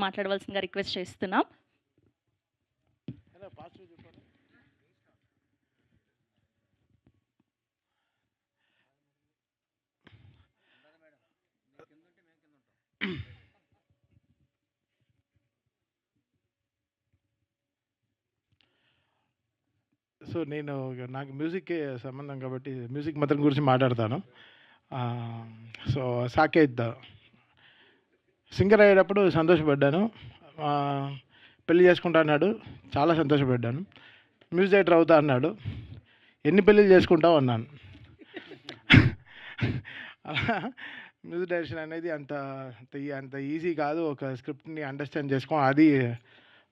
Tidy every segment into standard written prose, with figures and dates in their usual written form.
గారిని మాట్లాడవలసిందిగా రిక్వెస్ట్ చేస్తున్నాం. సో నాకు మ్యూజిక్కే సంబంధం కాబట్టి మ్యూజిక్ మాత్రం గురించి మాట్లాడతాను. సో సాకేత్ సింగర్ అయ్యేటప్పుడు సంతోషపడ్డాను. పెళ్లి చేసుకుంటా అన్నాడు, చాలా సంతోషపడ్డాను. మ్యూజిక్ డైరెక్టర్ అవుతా అన్నాడు, ఎన్ని పెళ్ళిళ్ళు చేసుకుంటావు అన్నాను. అలా మ్యూజిక్ డైరెక్షన్ అనేది అంత అంత ఈజీ కాదు. ఒక స్క్రిప్ట్ని అండర్స్టాండ్ చేసుకోవడం, అది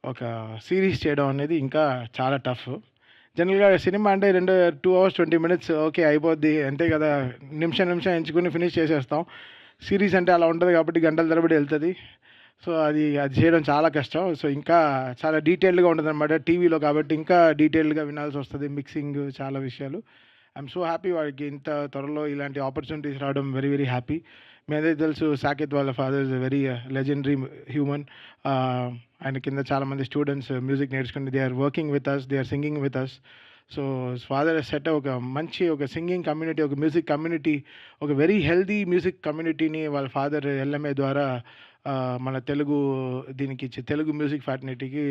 ఒక సిరీస్ చేయడం అనేది ఇంకా చాలా టఫ్. జనరల్గా సినిమా అంటే 2 hours 20 minutes ఓకే అయిపోద్ది, అంతే కదా, నిమిషం ఎంచుకుని ఫినిష్ చేసేస్తాం. సిరీస్ అంటే అలా ఉంటుంది కాబట్టి గంటల తరబడి వెళ్తుంది. సో అది చేయడం చాలా కష్టం. సో ఇంకా చాలా డీటెయిల్డ్గా ఉంటుంది అనమాట. టీవీలో కాబట్టి ఇంకా డీటెయిల్డ్గా వినాల్సి వస్తుంది, మిక్సింగ్, చాలా విషయాలు. ఐఎమ్ సో హ్యాపీ వాడికి ఇంత త్వరలో ఇలాంటి ఆపర్చునిటీస్ రావడం. Very very happy. మీ అందరికీ తెలుసు సాకేత్ వాళ్ళ father is very legendary human. ఆయన కింద చాలామంది స్టూడెంట్స్ మ్యూజిక్ నేర్చుకుని they are working with us, they are singing with us. So father set ఒక మంచి ఒక సింగింగ్ కమ్యూనిటీ, ఒక మ్యూజిక్ కమ్యూనిటీ, ఒక వెరీ హెల్దీ మ్యూజిక్ కమ్యూనిటీని వాళ్ళ ఫాదర్ ఎల్ఎంఏ ద్వారా మన దీనికి ఇచ్చి తెలుగు మ్యూజిక్ ఫ్యాటర్నిటీకి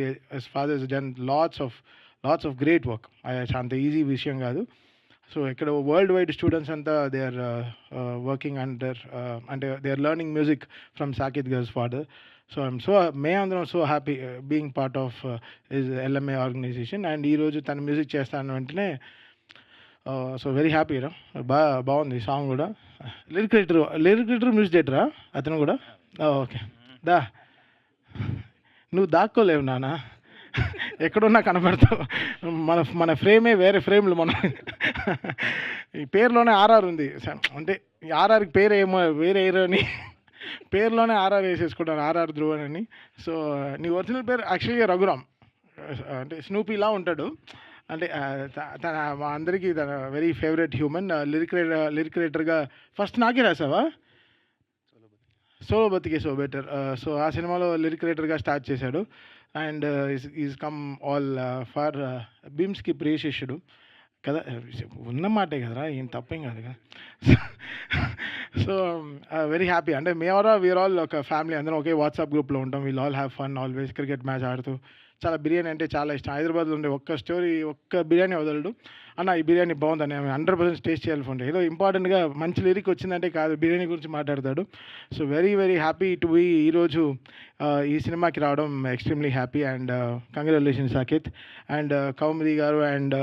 father's done lots of great work. అంత ఈజీ విషయం కాదు. సో ఇక్కడ వరల్డ్ వైడ్ స్టూడెంట్స్ అంతా దే ఆర్ వర్కింగ్ అండర్, అంటే they are learning music from Saketh గర్ల్స్ ఫాదర్. సో అందరం so happy being part of his LMA organisation. And ఈరోజు తను మ్యూజిక్ చేస్తాను వెంటనే సో వెరీ హ్యాపీ రా. బాగుంది సాంగ్ కూడా. లిరిక్ రైటర్ మ్యూజిక్ డైరెక్టరా అతను కూడా? ఓకే, దా నువ్వు దాక్కోలేవు నాన్న, ఎక్కడున్నా కనబడతావు. మన ఫ్రేమే వేరే ఫ్రేమ్లు. మనం ఈ పేరులోనే ఆర్ఆర్ ఉంది, అంటే ఆర్ఆర్కి పేరు ఏమో వేరే హీరో అని పేరులోనే ఆర్ఆర్ వేసేసుకుంటాను, ఆర్ఆర్ ధ్రువన్ అని. సో నీ ఒరిజినల్ పేరు యాక్చువల్గా రఘురామ్, అంటే స్నూపీలా ఉంటాడు. అంటే తన మా అందరికీ తన వెరీ ఫేవరెట్ హ్యూమన్. లిరిక్ రైటర్గా ఫస్ట్ నాకే రాసావా? సోలో బతికే సో బెటర్. సో ఆ సినిమాలో లిరిక్ రైటర్గా స్టార్ట్ చేశాడు. And is come all for భీమ్స్కి ప్రియశిష్యుడు కదా, ఉన్న మాటే కదరా, ఏం తప్పేం కాదు కదా. So very happy. అంటే వీఆర్ ఆల్ ఒక ఫ్యామిలీ, అందరం ఒకే వాట్సాప్ గ్రూప్లో ఉంటాం. We'll all have fun always. Cricket match ఆడుతూ, చాలా బిర్యానీ అంటే చాలా ఇష్టం. హైదరాబాద్లో ఉండే ఒక్క బిర్యానీ వదలడు. అన్న ఈ బిర్యానీ బాగుందని 100% టేస్ట్ చేయాలి ఫోన్. ఏదో ఇంపార్టెంట్గా మంచి లిరిక్ వచ్చిందంటే కాదు, బిర్యానీ గురించి మాట్లాడతాడు. So very very happy to be ఈరోజు ఈ సినిమాకి రావడం. Extremely happy. And congratulations Saketh. And Kaumudi garu and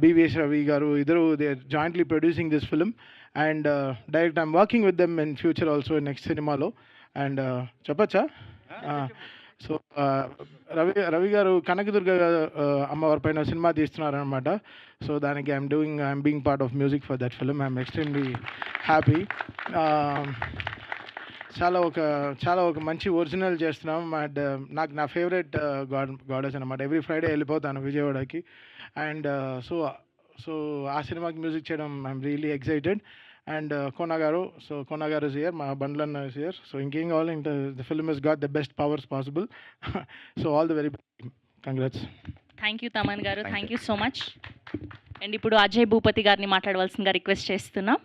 BVS Ravi garu, ఇద్దరు they are jointly producing this film. And direct I'm working with them in future also, next సినిమాలో. అండ్ చెప్పచ్చా? So Ravi garu Kanakadurga అమ్మవారి పైన సినిమా తీస్తున్నారనమాట. సో దానికి I'm being part of music for that film. I'm extremely happy. చాలా ఒక మంచి ఒరిజినల్ చేస్తున్నాం. అండ్ నాకు నా ఫేవరెట్ గాడెస్ అనమాట. ఎవ్రీ ఫ్రైడే వెళ్ళిపోతాను విజయవాడకి. అండ్ సో ఆ సినిమాకి మ్యూజిక్ చేయడం ఐఎమ్ రియలీ ఎక్సైటెడ్. అండ్ కోన గారు ఇస్ హియర్, మా బండ్లన్న ఇస్ హియర్. సో ఇంకేం కావాలి, the film is got the best powers possible. So all the very best, congrats. Thank you Thaman garu, thank you so much. And ఇప్పుడు అజయ్ భూపతి గారిని మాట్లాడవలసిందిగా request చేస్తున్నాం.